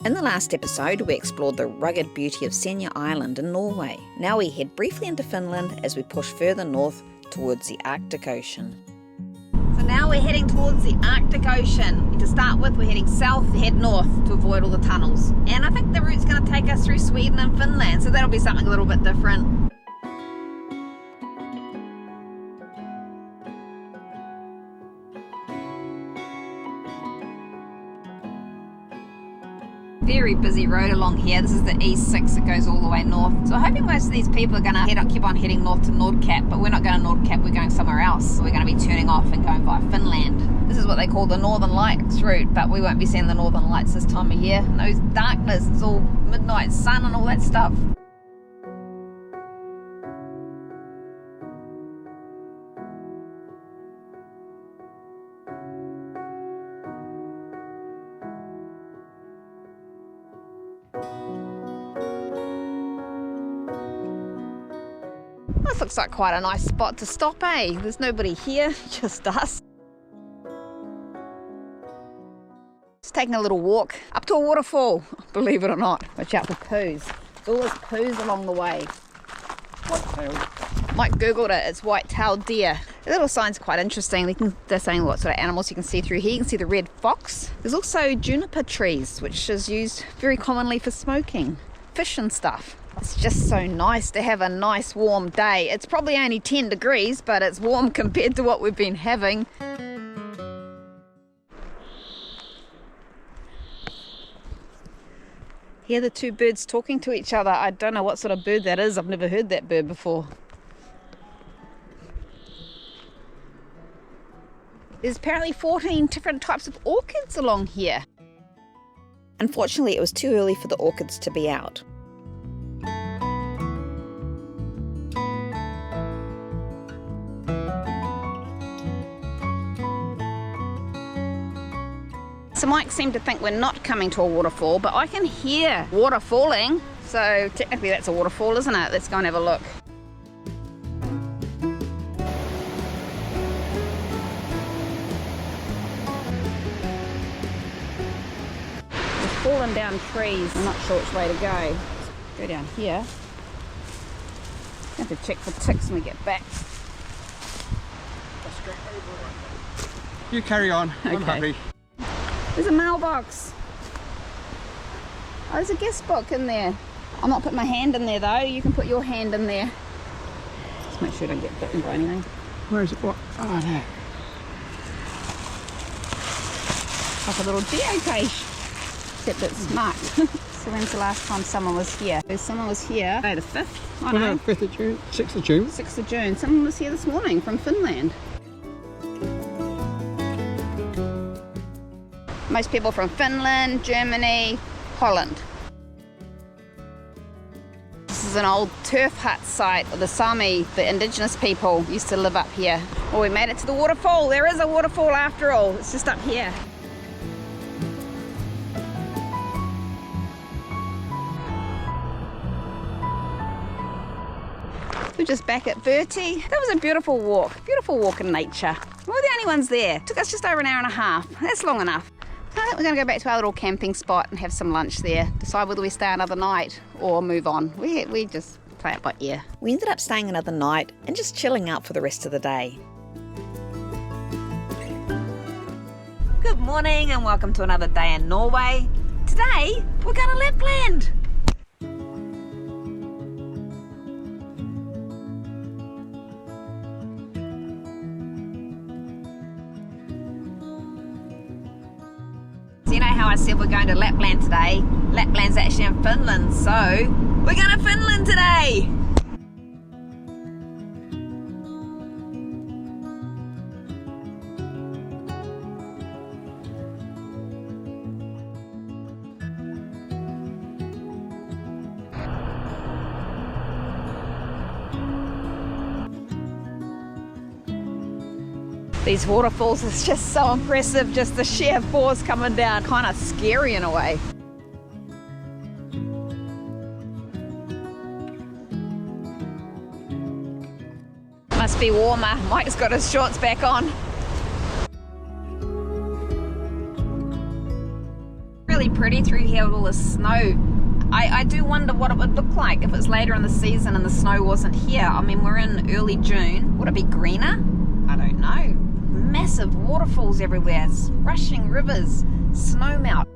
In the last episode, we explored the rugged beauty of Senja Island in Norway. Now we head briefly into Finland as we push further north towards the Arctic Ocean. So now we're heading towards the Arctic Ocean. To start with, we're heading south to head north to avoid all the tunnels. And I think the route's going to take us through Sweden and Finland, so that'll be something a little bit different. Very busy road along here. This is the E6 that goes all the way north. So I'm hoping most of these people are going to keep on heading north to Nordkapp, but we're not going to Nordkapp, we're going somewhere else. We're going to be turning off and going via Finland. This is what they call the Northern Lights route, but we won't be seeing the Northern Lights this time of year. No darkness, it's all midnight sun and all that stuff. This looks like quite a nice spot to stop, eh? There's nobody here, just us. Just taking a little walk up to a waterfall, believe it or not. Watch out for poos. There's all this poos along the way. White-tailed. Mike googled it, it's white-tailed deer. The little sign's quite interesting. They're saying what sort of animals you can see through here. You can see the red fox. There's also juniper trees, which is used very commonly for smoking fish and stuff. It's just so nice to have a nice warm day. It's probably only 10 degrees, but it's warm compared to what we've been having. Hear the two birds talking to each other. I don't know what sort of bird that is. I've never heard that bird before. There's apparently 14 different types of orchids along here. Unfortunately, it was too early for the orchids to be out. So Mike seemed to think we're not coming to a waterfall, but I can hear water falling. So technically that's a waterfall, isn't it? Let's go and have a look. There's fallen down trees. I'm not sure which way to go. Let's go down here. Have to check for ticks when we get back. You carry on. Okay. I'm happy. There's a mailbox. Oh, there's a guest book in there. I'm not putting my hand in there though. You can put your hand in there. Just make sure I don't get bitten by anything. Where is it? What? Oh, there. Like a little geocache. Except it's marked. So when's the last time someone was here? Someone was here. Oh, the 5th? Oh no. 5th of June. 6th of June. 6th of June. Someone was here this morning from Finland. Most people from Finland, Germany, Holland. This is an old turf hut site. The Sami, the indigenous people, used to live up here. Well, we made it to the waterfall. There is a waterfall after all. It's just up here. We're just back at Verti. That was a beautiful walk in nature. We're the only ones there. Took us just over an hour and a half. That's long enough. I think we're going to go back to our little camping spot and have some lunch there. Decide whether we stay another night or move on. We just play it by ear. We ended up staying another night and just chilling out for the rest of the day. Good morning and welcome to another day in Norway. Today we're going to Lapland. So you know how I said we're going to Lapland today? Lapland's actually in Finland, so we're going to Finland today! These waterfalls is just so impressive, just the sheer force coming down, kind of scary in a way. Must be warmer. Mike's got his shorts back on. Really pretty pretty through here with all the snow. I do wonder what it would look like if it's later in the season and the snow wasn't here. I mean, we're in early June. Would it be greener? I don't know. Massive waterfalls everywhere, rushing rivers, snow melt.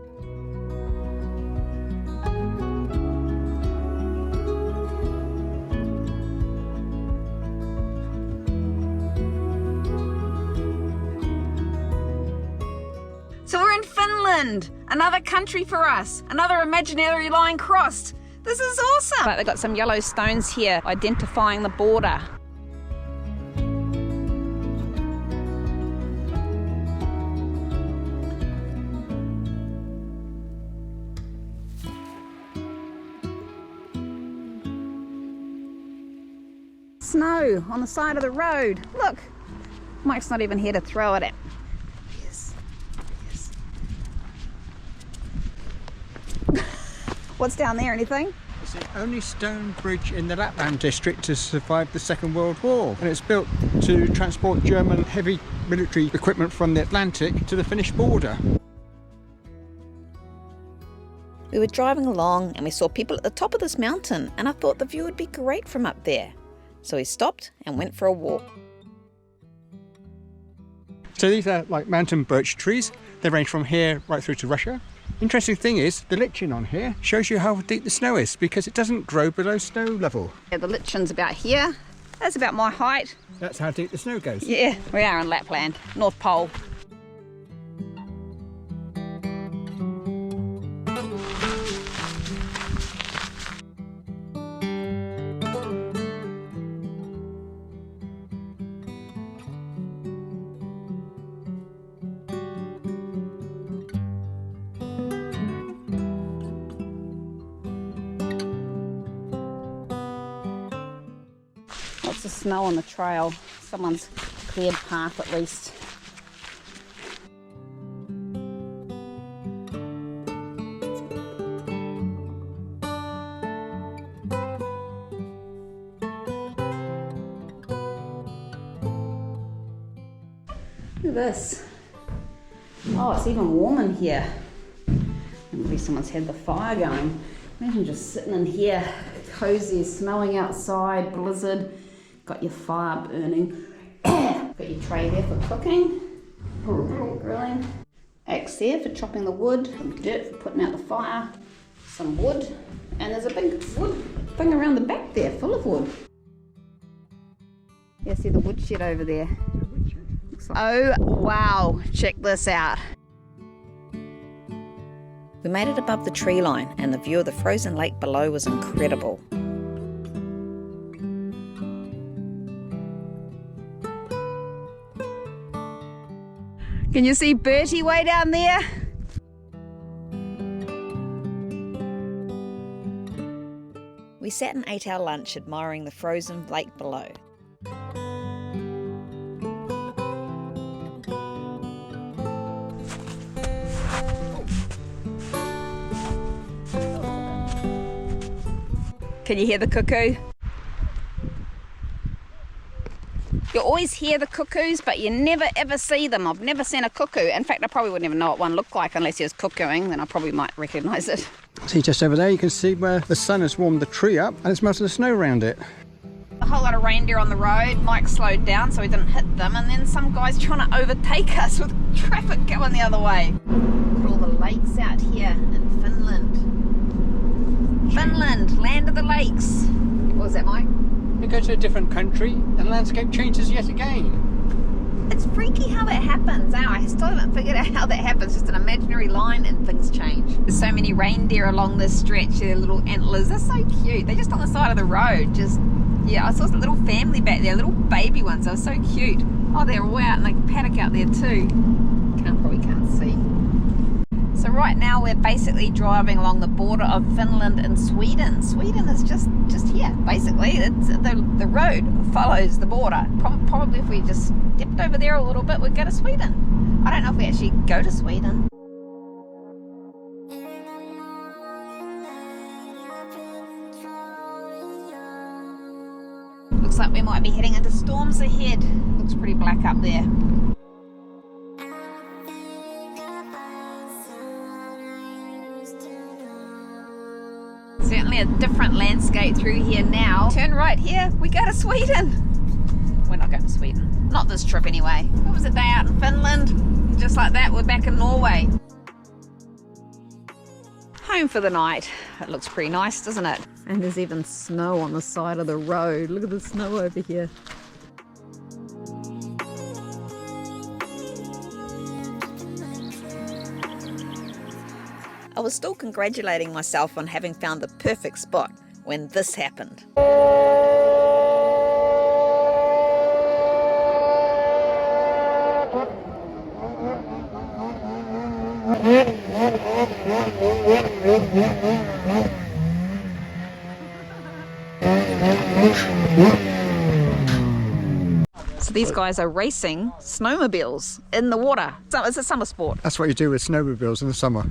So we're in Finland, another country for us, another imaginary line crossed. This is awesome. But they've got some yellow stones here identifying the border. Snow on the side of the road. Look, Mike's not even here to throw it at. What's down there, anything? It's the only stone bridge in the Lapland district to survive the Second World War, and it's built to transport German heavy military equipment from the Atlantic to the Finnish border. We were driving along and we saw people at the top of this mountain, and I thought the view would be great from up there. So we stopped and went for a walk. So these are like mountain birch trees. They range from here right through to Russia. Interesting thing is, the lichen on here shows you how deep the snow is because it doesn't grow below snow level. Yeah, the lichen's about here. That's about my height. That's how deep the snow goes. Yeah, we are in Lapland, North Pole. Lots of snow on the trail. Someone's cleared path at least. Look at this. Oh, it's even warm in here. Maybe someone's had the fire going. Imagine just sitting in here, cozy, smelling outside, blizzard. Got your fire burning. Got your tray there for cooking, grilling. Axe there for chopping the wood. Some dirt for putting out the fire. Some wood. And there's a big wood thing around the back there, full of wood. Yeah, see the woodshed over there. Oh, wow. Check this out. We made it above the tree line and the view of the frozen lake below was incredible. Can you see Bertie way down there? We sat and ate our lunch admiring the frozen lake below. Can you hear the cuckoo? You always hear the cuckoos, but you never ever see them. I've never seen a cuckoo. In fact, I probably wouldn't even know what one looked like unless he was cuckooing, then I probably might recognise it. See, just over there you can see where the sun has warmed the tree up and it's melted the snow around it. A whole lot of reindeer on the road. Mike slowed down so he didn't hit them, and then some guy's trying to overtake us with traffic going the other way. Look at all the lakes out here in Finland. Finland, land of the lakes. What was that, Mike? You go to a different country and the landscape changes yet again. It's freaky how that happens. I still haven't figured out how that happens. Just an imaginary line and things change. There's so many reindeer along this stretch. Their little antlers. They're so cute. They're just on the side of the road. Yeah, I saw a little family back there. Little baby ones. They were so cute. Oh, they're way out in the paddock out there too. Probably can't see. So right now we're basically driving along the border of Finland and Sweden. Sweden is just here, basically. It's the road follows the border. Probably if we just dipped over there a little bit, we'd go to Sweden. I don't know if we actually go to Sweden. Looks like we might be heading into storms ahead. Looks pretty black up there. Certainly a different landscape through here now. Turn right here, we go to Sweden. We're not going to Sweden. Not this trip anyway. It was a day out in Finland. And just like that, we're back in Norway. Home for the night. It looks pretty nice, doesn't it? And there's even snow on the side of the road. Look at the snow over here. I was still congratulating myself on having found the perfect spot when this happened. So these guys are racing snowmobiles in the water. So it's a summer sport. That's what you do with snowmobiles in the summer.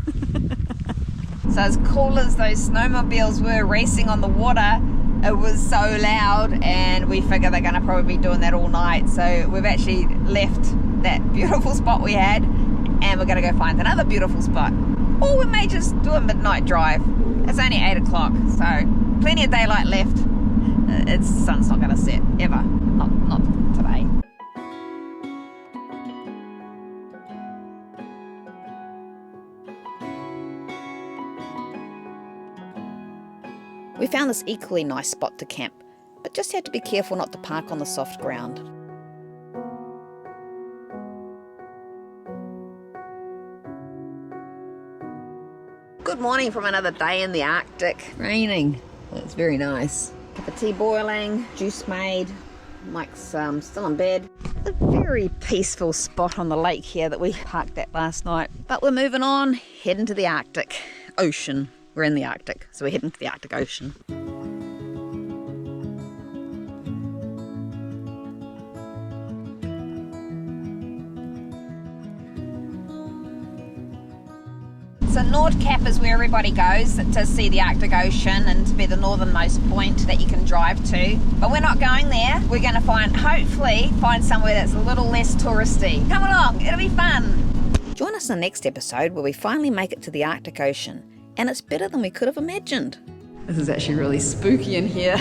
So as cool as those snowmobiles were racing on the water, it was so loud, and we figure they're going to probably be doing that all night. So we've actually left that beautiful spot we had, and we're going to go find another beautiful spot. Or we may just do a midnight drive. It's only 8 o'clock, so plenty of daylight left. The sun's not going to set, ever. Not today. We found this equally nice spot to camp, but just had to be careful not to park on the soft ground. Good morning from another day in the Arctic. Raining. It's very nice. Cup of tea boiling, juice made. Mike's still in bed. A very peaceful spot on the lake here that we parked at last night. But we're moving on, heading to the Arctic Ocean. We're in the Arctic, so we're heading to the Arctic Ocean. So Nordkapp is where everybody goes to see the Arctic Ocean and to be the northernmost point that you can drive to. But we're not going there. We're going to hopefully find somewhere that's a little less touristy. Come along, it'll be fun. Join us in the next episode where we finally make it to the Arctic Ocean. And it's better than we could have imagined. This is actually really spooky in here.